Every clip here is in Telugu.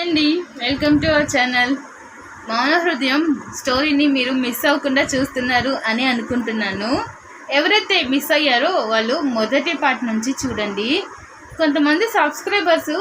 అండి, వెల్కమ్ టు అవర్ ఛానల్. మౌన హృదయం స్టోరీని మీరు మిస్ అవ్వకుండా చూస్తున్నారు అని అనుకుంటున్నాను. ఎవరైతే మిస్ అయ్యారో వాళ్ళు మొదటి పార్ట్ నుంచి చూడండి. కొంతమంది సబ్స్క్రైబర్స్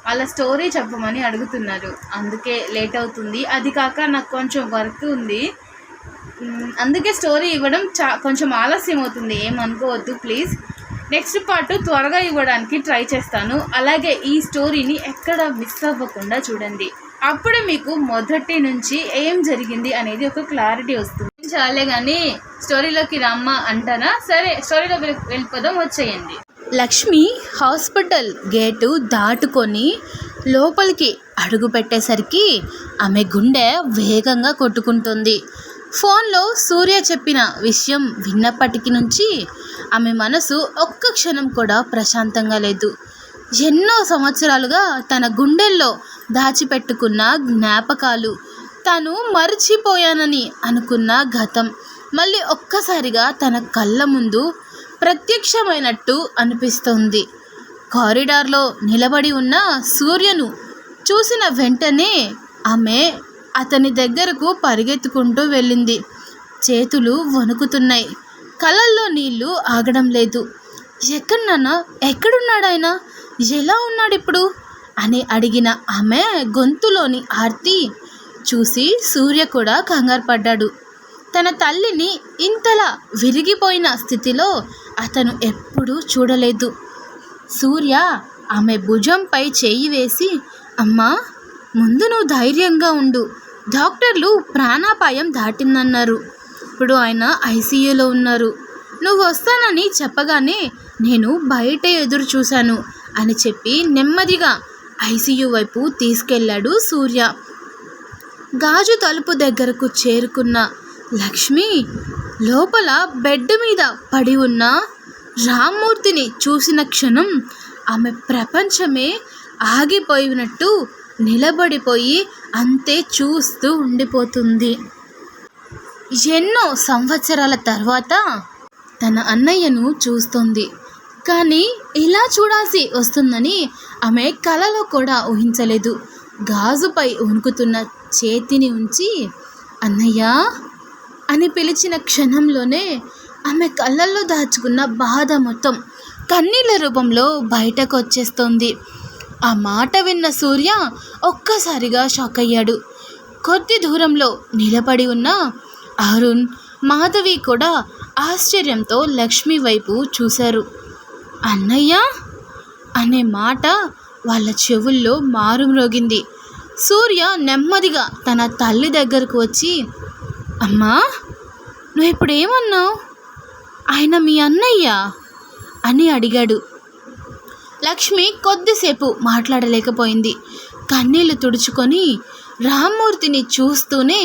వాళ్ళ స్టోరీ చెప్పమని అడుగుతున్నారు, అందుకే లేట్ అవుతుంది. అది కాక నాకు కొంచెం వర్క్ ఉంది, అందుకే స్టోరీ ఇవ్వడం కొంచెం ఆలస్యం అవుతుంది. ఏమనుకోవద్దు ప్లీజ్. నెక్స్ట్ పార్ట్ త్వరగా ఇవ్వడానికి ట్రై చేస్తాను. అలాగే ఈ స్టోరీని ఎక్కడ మిస్ అవ్వకుండా చూడండి, అప్పుడే మీకు మొదటి నుంచి ఏం జరిగింది అనేది ఒక క్లారిటీ వస్తుంది. చాలే కానీ స్టోరీలోకి రమ్మ అంటారా? సరే, స్టోరీలోకి వెళ్ళిపోదాం, వచ్చేయండి. లక్ష్మి హాస్పిటల్ గేటు దాటుకొని లోపలికి అడుగు పెట్టేసరికి ఆమె గుండె వేగంగా కొట్టుకుంటుంది. ఫోన్లో సూర్య చెప్పిన విషయం విన్నప్పటికి నుంచి ఆమె మనసు ఒక్క క్షణం కూడా ప్రశాంతంగా లేదు. ఎన్నో సంవత్సరాలుగా తన గుండెల్లో దాచిపెట్టుకున్న జ్ఞాపకాలు, తను మర్చిపోయానని అనుకున్న గతం మళ్ళీ ఒక్కసారిగా తన కళ్ళ ముందు ప్రత్యక్షమైనట్టు అనిపిస్తుంది. కారిడార్లో నిలబడి ఉన్న సూర్యను చూసిన వెంటనే ఆమె అతని దగ్గరకు పరిగెత్తుకుంటూ వెళ్ళింది. చేతులు వణుకుతున్నాయి, కళ్ళల్లో నీళ్లు ఆగడం లేదు. ఎక్కడన్నా, ఎక్కడున్నాడాయన, ఎలా ఉన్నాడు ఇప్పుడు అని అడిగిన ఆమె గొంతులోని ఆర్తి చూసి సూర్య కూడా కంగారు పడ్డాడు. తన తల్లిని ఇంతలా విరిగిపోయిన స్థితిలో అతను ఎప్పుడూ చూడలేదు. సూర్య ఆమె భుజంపై చేయి వేసి, అమ్మా, ముందు నువ్వు ధైర్యంగా ఉండు. డాక్టర్లు ప్రాణాపాయం దాటిందన్నారు. ఇప్పుడు ఆయన ఐసీయూలో ఉన్నారు. నువ్వు వస్తానని చెప్పగానే నేను బయట ఎదురు చూశాను అని చెప్పి నెమ్మదిగా ఐసీయూ వైపు తీసుకెళ్ళాడు సూర్య. గాజు తలుపు దగ్గరకు చేరుకున్న లక్ష్మి లోపల బెడ్ మీద పడి ఉన్న రామ్మూర్తిని చూసిన క్షణం ఆమె ప్రపంచమే ఆగిపోయినట్టు నిలబడిపోయి అంతే చూస్తూ ఉండిపోతుంది. ఎన్నో సంవత్సరాల తర్వాత తన అన్నయ్యను చూస్తుంది, కానీ ఇలా చూడాల్సి వస్తుందని ఆమె కలలో కూడా ఊహించలేదు. గాజుపై వణుకుతున్న చేతిని ఉంచి అన్నయ్య అని పిలిచిన క్షణంలోనే ఆమె కళ్ళల్లో దాచుకున్న బాధ మొత్తం కన్నీళ్ళ రూపంలో బయటకు వచ్చేస్తోంది. ఆ మాట విన్న సూర్య ఒక్కసారిగా షాక్ అయ్యాడు. కొద్ది దూరంలో నిలబడి ఉన్న అరుణ్, మాధవి కూడా ఆశ్చర్యంతో లక్ష్మి వైపు చూశారు. అన్నయ్య అనే మాట వాళ్ళ చెవుల్లో మారుమ్రోగింది. సూర్య నెమ్మదిగా తన తల్లి దగ్గరకు వచ్చి, అమ్మా, నువ్వు ఇప్పుడు ఏమన్నావు? ఆయన మీ అన్నయ్య అని అడిగాడు. లక్ష్మి కొద్దిసేపు మాట్లాడలేకపోయింది. కన్నీళ్లు తుడుచుకొని రామ్మూర్తిని చూస్తూనే,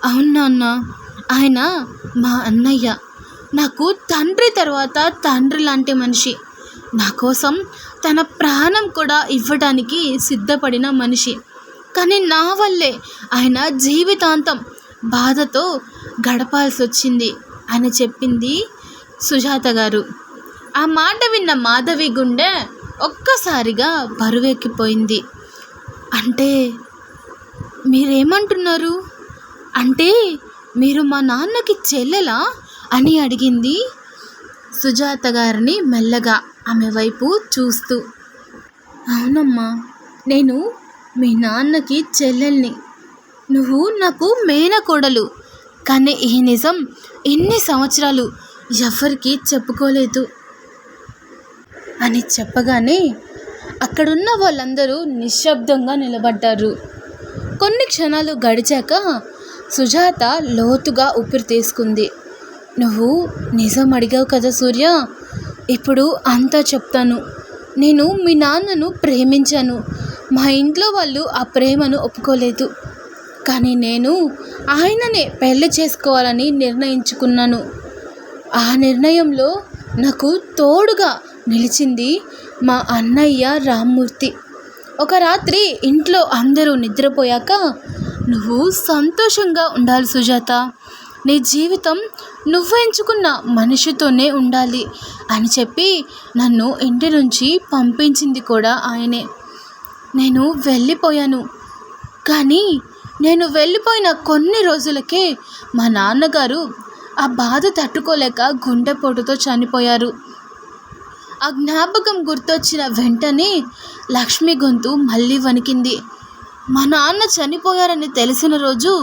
అవునన్న, ఆయన మా అన్నయ్య. నాకు తండ్రి తర్వాత తండ్రి లాంటి మనిషి. నా కోసం తన ప్రాణం కూడా ఇవ్వడానికి సిద్ధపడిన మనిషి. కానీ నా వల్లే ఆయన జీవితాంతం బాధతో గడపాల్సి వచ్చింది అని చెప్పింది సుజాత గారు. ఆ మాట విన్న మాధవి గుండె ఒక్కసారిగా బరువెక్కిపోయింది. అంటే మీరేమంటున్నారు? అంటే మీరు మా నాన్నకి చెల్లెలా అని అడిగింది సుజాత గారిని మెల్లగా ఆమె వైపు చూస్తూ. అవునమ్మా, నేను మీ నాన్నకి చెల్లెల్ని. నువ్వు నాకు మేనకోడలు. కానీ ఈ నిజం ఎన్ని సంవత్సరాలు ఎవరికి చెప్పుకోలేదు అని చెప్పగానే అక్కడున్న వాళ్ళందరూ నిశ్శబ్దంగా నిలబడ్డారు. కొన్ని క్షణాలు గడిచాక సుజాత లోతుగా ఊపిరి తీసుకుంది. నువ్వు నిజం అడిగావు కదా సూర్య, ఇప్పుడు అంతా చెప్తాను. నేను మీ నాన్నను ప్రేమించాను. మా ఇంట్లో వాళ్ళు ఆ ప్రేమను ఒప్పుకోలేదు. కానీ నేను ఆయననే పెళ్లి చేసుకోవాలని నిర్ణయించుకున్నాను. ఆ నిర్ణయంలో నాకు తోడుగా నిలిచింది మా అన్నయ్య రామ్మూర్తి. ఒక రాత్రి ఇంట్లో అందరూ నిద్రపోయాక, నువ్వు సంతోషంగా ఉండాలి సుజాత, నీ జీవితం నువ్వు ఎంచుకున్న మనిషితోనే ఉండాలి అని చెప్పి నన్ను ఇంటి నుంచి పంపించింది కూడా ఆయనే. నేను వెళ్ళిపోయాను. కానీ నేను వెళ్ళిపోయిన కొన్ని రోజులకే మా నాన్నగారు ఆ బాధ తట్టుకోలేక గుండెపోటుతో చనిపోయారు. ఆ జ్ఞాపకం గుర్తొచ్చిన వెంటనే లక్ష్మి గొంతు మళ్ళీ వణికింది. మా నాన్న చనిపోయారని తెలిసిన రోజు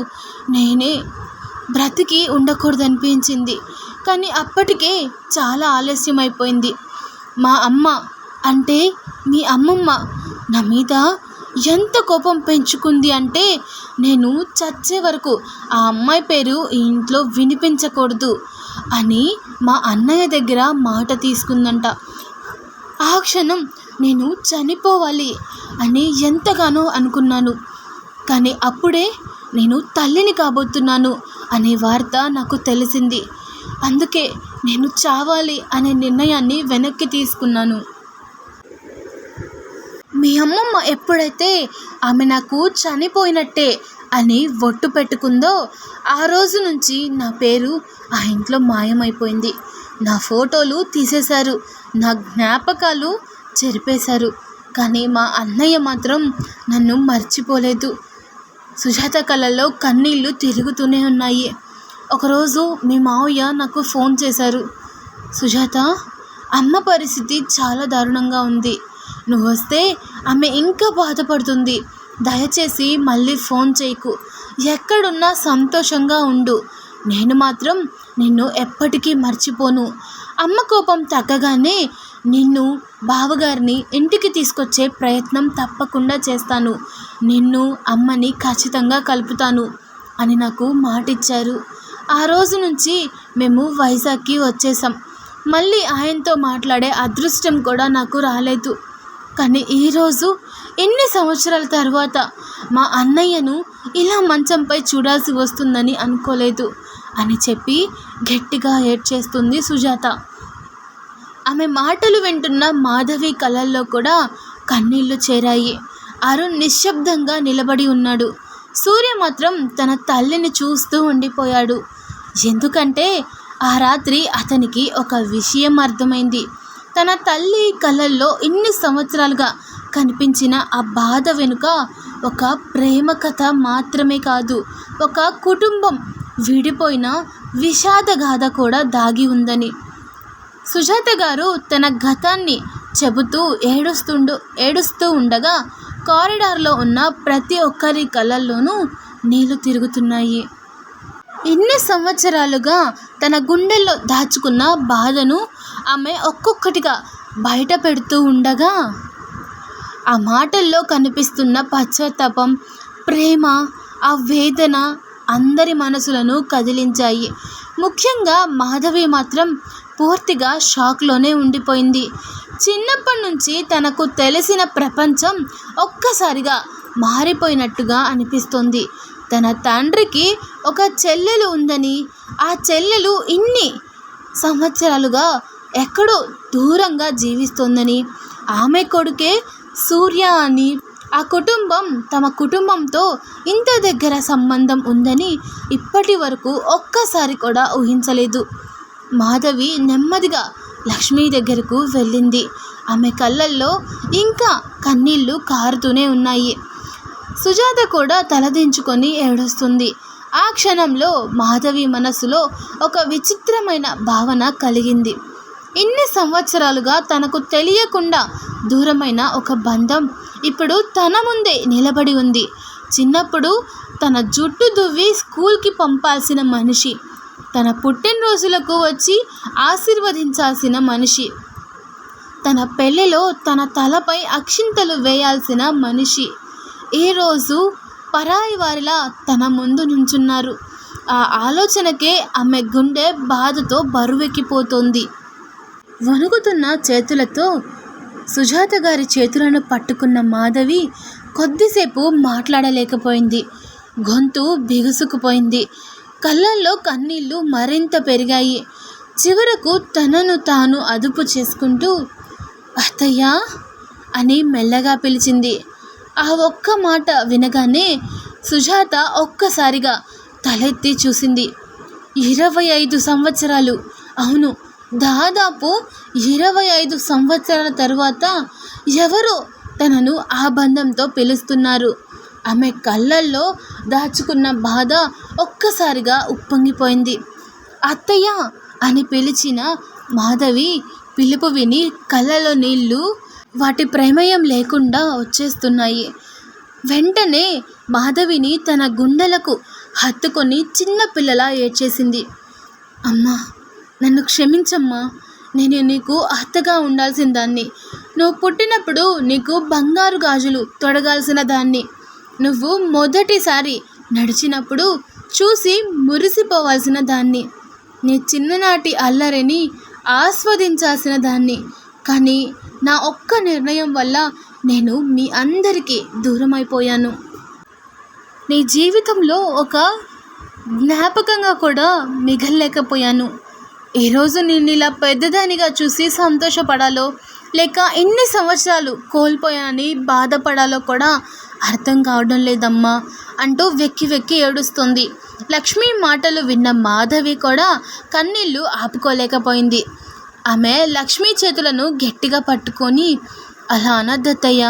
నేనే బ్రతికి ఉండకూడదనిపించింది. కానీ అప్పటికే చాలా ఆలస్యం అయిపోయింది. మా అమ్మ అంటే మీ అమ్మమ్మ నా మీద ఎంత కోపం పెంచుకుంది అంటే నేను చచ్చే వరకు ఆ అమ్మాయి పేరు ఈ ఇంట్లో వినిపించకూడదు అని మా అన్నయ్య దగ్గర మాట తీసుకుందంట. ఆ క్షణం నేను చనిపోవాలి అని ఎంతగానో అనుకున్నాను. కానీ అప్పుడే నేను తల్లిని కాబోతున్నాను అనే వార్త నాకు తెలిసింది. అందుకే నేను చావాలి అనే నిర్ణయాన్ని వెనక్కి తీసుకున్నాను. మీ అమ్మమ్మ ఎప్పుడైతే ఆమె నాకు చనిపోయినట్టే అని ఒట్టు పెట్టుకుందో ఆ రోజు నుంచి నా పేరు ఆ ఇంట్లో మాయమైపోయింది. నా ఫోటోలు తీసేశారు, నా జ్ఞాపకాలు చెరిపేశారు. కానీ మా అన్నయ్య మాత్రం నన్ను మర్చిపోలేదు. సుజాత కళ్ళల్లో కన్నీళ్ళు తిరుగుతూనే ఉన్నాయి. ఒకరోజు మీ మావయ్య నాకు ఫోన్ చేశారు. సుజాత, అమ్మ పరిస్థితి చాలా దారుణంగా ఉంది. నువ్వు వస్తే ఆమె ఇంకా బాధపడుతుంది. దయచేసి మళ్ళీ ఫోన్ చేయకు. ఎక్కడున్నా సంతోషంగా ఉండు. నేను మాత్రం నిన్ను ఎప్పటికీ మర్చిపోను. అమ్మ కోపం తగ్గగానే నిన్ను బావగారిని ఇంటికి తీసుకొచ్చే ప్రయత్నం తప్పకుండా చేస్తాను. నిన్ను అమ్మని ఖచ్చితంగా కలుపుతాను అని నాకు మాటిచ్చారు. ఆ రోజు నుంచి మేము వైజాగ్కి వచ్చేసాం. మళ్ళీ ఆయనతో మాట్లాడే అదృష్టం కూడా నాకు రాలేదు. కానీ ఈరోజు ఎన్ని సంవత్సరాల తర్వాత మా అన్నయ్యను ఇలా మంచంపై చూడాల్సి వస్తుందని అనుకోలేదు అని చెప్పి గట్టిగా ఏడ్చేస్తుంది సుజాత. ఆమె మాటలు వింటున్న మాధవి కళ్ళల్లో కూడా కన్నీళ్లు చేరాయి. అరుణ్ నిశ్శబ్దంగా నిలబడి ఉన్నాడు. సూర్య మాత్రం తన తల్లిని చూస్తూ ఉండిపోయాడు. ఎందుకంటే ఆ రాత్రి అతనికి ఒక విషయం అర్థమైంది. తన తల్లి కళ్ళల్లో ఇన్ని సంవత్సరాలుగా కనిపించిన ఆ బాధ వెనుక ఒక ప్రేమ కథ మాత్రమే కాదు, ఒక కుటుంబం విడిపోయిన విషాద గాథ కూడా దాగి ఉందని. సుజాత గారు తన గతాన్ని చెబుతూ ఏడుస్తూ ఉండగా కారిడార్లో ఉన్న ప్రతి ఒక్కరి కళ్ళల్లోనూ నీళ్లు తిరుగుతున్నాయి. ఇన్ని సంవత్సరాలుగా తన గుండెల్లో దాచుకున్న బాధను ఆమె ఒక్కొక్కటిగా బయట పెడుతూ ఉండగా ఆ మాటల్లో కనిపిస్తున్న పశ్చాత్తాపం, ప్రేమ, ఆ వేదన అందరి మనసులను కదిలించాయి. ముఖ్యంగా మాధవి మాత్రం పూర్తిగా షాక్లోనే ఉండిపోయింది. చిన్నప్పటి నుంచి తనకు తెలిసిన ప్రపంచం ఒక్కసారిగా మారిపోయినట్టుగా అనిపిస్తోంది. తన తండ్రికి ఒక చెల్లెలు ఉందని, ఆ చెల్లెలు ఇన్ని సంవత్సరాలుగా ఎక్కడో దూరంగా జీవిస్తోందని, ఆమె కొడుకే సూర్య అని, ఆ కుటుంబం తమ కుటుంబంతో ఇంత దగ్గర సంబంధం ఉందని ఇప్పటి వరకు ఒక్కసారి కూడా ఊహించలేదు. మాధవి నెమ్మదిగా లక్ష్మి దగ్గరకు వెళ్ళింది. ఆమె కళ్ళల్లో ఇంకా కన్నీళ్లు కారుతూనే ఉన్నాయి. సుజాత కూడా తలదించుకొని ఏడుస్తుంది. ఆ క్షణంలో మాధవి మనసులో ఒక విచిత్రమైన భావన కలిగింది. ఇన్ని సంవత్సరాలుగా తనకు తెలియకుండా దూరమైన ఒక బంధం ఇప్పుడు తన ముందే నిలబడి ఉంది. చిన్నప్పుడు తన జుట్టు దువ్వి స్కూల్కి పంపాల్సిన మనిషి, తన పుట్టినరోజులకు వచ్చి ఆశీర్వదించాల్సిన మనిషి, తన పెళ్ళిలో తన తలపై అక్షింతలు వేయాల్సిన మనిషి ఈరోజు పరాయి వారిలా తన ముందు నుంచున్నారు. ఆ ఆలోచనకే ఆమె గుండె బాధతో బరువెక్కిపోతోంది. వణుకుతున్న చేతులతో సుజాత గారి చేతులను పట్టుకున్న మాధవి కొద్దిసేపు మాట్లాడలేకపోయింది. గొంతు బిగుసుకుపోయింది. కళ్ళల్లో కన్నీళ్లు మరింత పెరిగాయి. చివరకు తనను తాను అదుపు చేసుకుంటూ అత్తయ్య అని మెల్లగా పిలిచింది. ఆ ఒక్క మాట వినగానే సుజాత ఒక్కసారిగా తలెత్తి చూసింది. 25 సంవత్సరాలు, అవును, దాదాపు 25 సంవత్సరాల తరువాత ఎవరో తనను ఆ బంధంతో పిలుస్తున్నారు. ఆమె కళ్ళల్లో దాచుకున్న బాధ ఒక్కసారిగా ఉప్పొంగిపోయింది. అత్తయ్య అని పిలిచిన మాధవి పిలుపు విని కళ్ళలో నీళ్లు వాటి ప్రమేయం లేకుండా వచ్చేస్తున్నాయి. వెంటనే మాధవిని తన గుండెలకు హత్తుకొని చిన్న పిల్లలా ఏడ్చేసింది. అమ్మా, నన్ను క్షమించమ్మా. నేను నీకు అత్తగా ఉండాల్సిన దాన్ని. నువ్వు పుట్టినప్పుడు నీకు బంగారు గాజులు తొడగాల్సిన దాన్ని. నువ్వు మొదటిసారి నడిచినప్పుడు చూసి మురిసిపోవాల్సిన దాన్ని. నీ చిన్ననాటి అల్లరిని ఆస్వాదించాల్సిన దాన్ని. కానీ నా ఒక్క నిర్ణయం వల్ల నేను మీ అందరికీ దూరమైపోయాను. నీ జీవితంలో ఒక జ్ఞాపకంగా కూడా మిగలలేకపోయాను. ఈరోజు నేను ఇలా పెద్దదానిగా చూసి సంతోషపడాలో లేక ఎన్ని సంవత్సరాలు కోల్పోయానని బాధపడాలో కూడా అర్థం కావడం లేదమ్మా అంటూ వెక్కి వెక్కి ఏడుస్తుంది. లక్ష్మి మాటలు విన్న మాధవి కూడా కన్నీళ్లు ఆపుకోలేకపోయింది. ఆమె లక్ష్మి చేతులను గట్టిగా పట్టుకొని, అలా అనద్దత్తయ్య,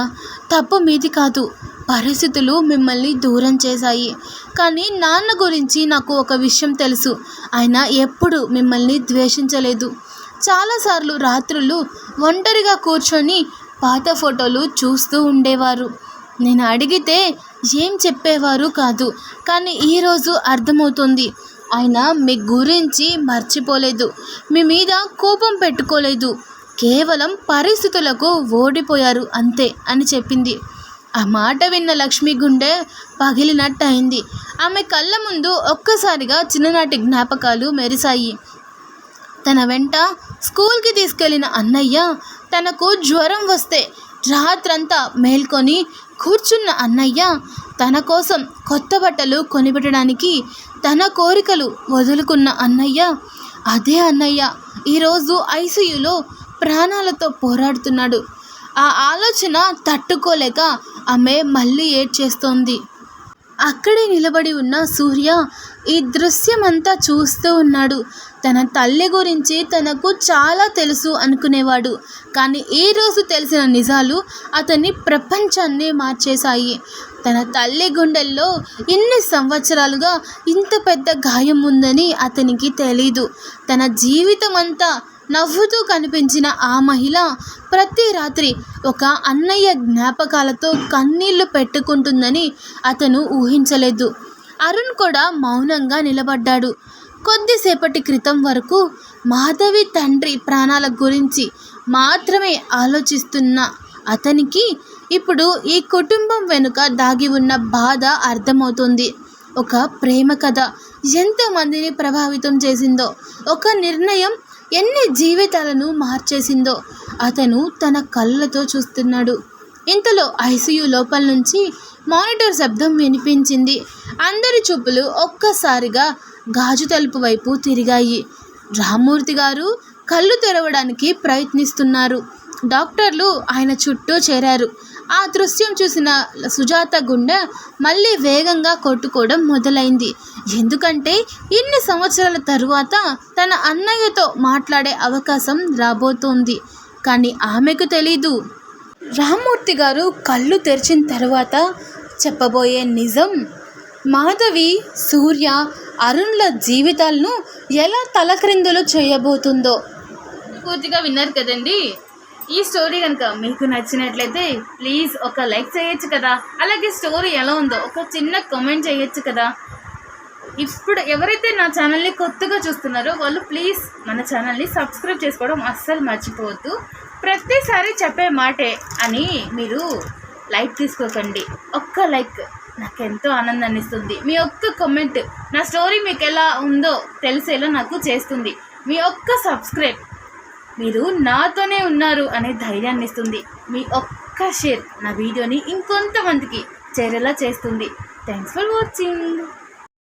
తప్పు మీది కాదు. పరిస్థితులు మిమ్మల్ని దూరం చేశాయి. కానీ నాన్న గురించి నాకు ఒక విషయం తెలుసు. ఆయన ఎప్పుడు మిమ్మల్ని ద్వేషించలేదు. చాలాసార్లు రాత్రులు ఒంటరిగా కూర్చొని పాత ఫోటోలు చూస్తూ ఉండేవారు. నేను అడిగితే ఏం చెప్పేవారు కాదు. కానీ ఈరోజు అర్థమవుతుంది. ఆయన మీ గురించి మర్చిపోలేదు, మీ మీద కోపం పెట్టుకోలేదు, కేవలం పరిస్థితులకు ఓడిపోయారు అంతే అని చెప్పింది. ఆ మాట విన్న లక్ష్మి గుండె పగిలినట్టు అయింది. ఆమె కళ్ళ ముందు ఒక్కసారిగా చిన్ననాటి జ్ఞాపకాలు మెరిశాయి. తన వెంట స్కూల్కి తీసుకెళ్లిన అన్నయ్య, తనకు జ్వరం వస్తే రాత్రంతా మేల్కొని కూర్చున్న అన్నయ్య, తన కోసం కొత్త బట్టలు కొనిపెట్టడానికి తన కోరికలు వదులుకున్న అన్నయ్య, అదే అన్నయ్య ఈరోజు ఐసీయూలో ప్రాణాలతో పోరాడుతున్నాడు. ఆ ఆలోచన తట్టుకోలేక ఆమె మళ్ళీ ఏడ్చేస్తోంది. అక్కడే నిలబడి ఉన్న సూర్య ఈ దృశ్యమంతా చూస్తూ ఉన్నాడు. తన తల్లి గురించి తనకు చాలా తెలుసు అనుకునేవాడు. కానీ ఈరోజు తెలిసిన నిజాలు అతని ప్రపంచాన్ని మార్చేశాయి. తన తల్లి గుండెల్లో ఇన్ని సంవత్సరాలుగా ఇంత పెద్ద గాయం ఉందని అతనికి తెలీదు. తన జీవితం అంతా నవ్వుతూ కనిపించిన ఆ మహిళ ప్రతి రాత్రి ఒక అన్నయ్య జ్ఞాపకాలతో కన్నీళ్లు పెట్టుకుంటుందని అతను ఊహించలేదు. అరుణ్ కూడా మౌనంగా నిలబడ్డాడు. కొద్దిసేపటి క్రితం వరకు మాధవి తండ్రి ప్రాణాల గురించి మాత్రమే ఆలోచిస్తున్న అతనికి ఇప్పుడు ఈ కుటుంబం వెనుక దాగి ఉన్న బాధ అర్థమవుతుంది. ఒక ప్రేమ కథ ఎంతమందిని ప్రభావితం చేసిందో, ఒక నిర్ణయం ఎన్ని జీవితాలను మార్చేసిందో అతను తన కళ్ళతో చూస్తున్నాడు. ఇంతలో ఐసీయూ లోపల నుంచి మానిటర్ శబ్దం వినిపించింది. అందరి చూపులు ఒక్కసారిగా గాజు తలుపు వైపు తిరిగాయి. రామ్మూర్తి గారు కళ్ళు తెరవడానికి ప్రయత్నిస్తున్నారు. డాక్టర్లు ఆయన చుట్టూ చేరారు. ఆ దృశ్యం చూసిన సుజాత గుండె మళ్ళీ వేగంగా కొట్టుకోవడం మొదలైంది. ఎందుకంటే ఇన్ని సంవత్సరాల తరువాత తన అన్నయ్యతో మాట్లాడే అవకాశం రాబోతోంది. కానీ ఆమెకు తెలీదు, రామ్మూర్తి గారు కళ్ళు తెరిచిన తర్వాత చెప్పబోయే నిజం మాధవి, సూర్య, అరుణ్ల జీవితాలను ఎలా తలక్రిందులు చేయబోతుందో. పూర్తిగా విన్నారు కదండి. ఈ స్టోరీ కనుక మీకు నచ్చినట్లయితే ప్లీజ్ ఒక లైక్ చేయొచ్చు కదా. అలాగే స్టోరీ ఎలా ఉందో ఒక చిన్న కామెంట్ చేయొచ్చు కదా. ఇప్పుడు ఎవరైతే నా ఛానల్ని కొత్తగా చూస్తున్నారో వాళ్ళు ప్లీజ్ మన ఛానల్ని సబ్స్క్రైబ్ చేసుకోవడం అస్సలు మర్చిపోవద్దు. ప్రతిసారి చెప్పే మాటే అని మీరు లైక్ తీసుకోకండి. ఒక్క లైక్ నాకు ఎంతో ఆనందాన్ని ఇస్తుంది. మీ ఒక్క కామెంట్ నా స్టోరీ మీకు ఎలా ఉందో తెలిసేలా నాకు చేస్తుంది. మీ ఒక్క సబ్స్క్రైబ్ మీరు నాతోనే ఉన్నారు అనే ధైర్యాన్ని ఇస్తుంది. మీ ఒక్క షేర్ నా వీడియోని ఇంకొంతమందికి చేరేలా చేస్తుంది. Thanks for watching.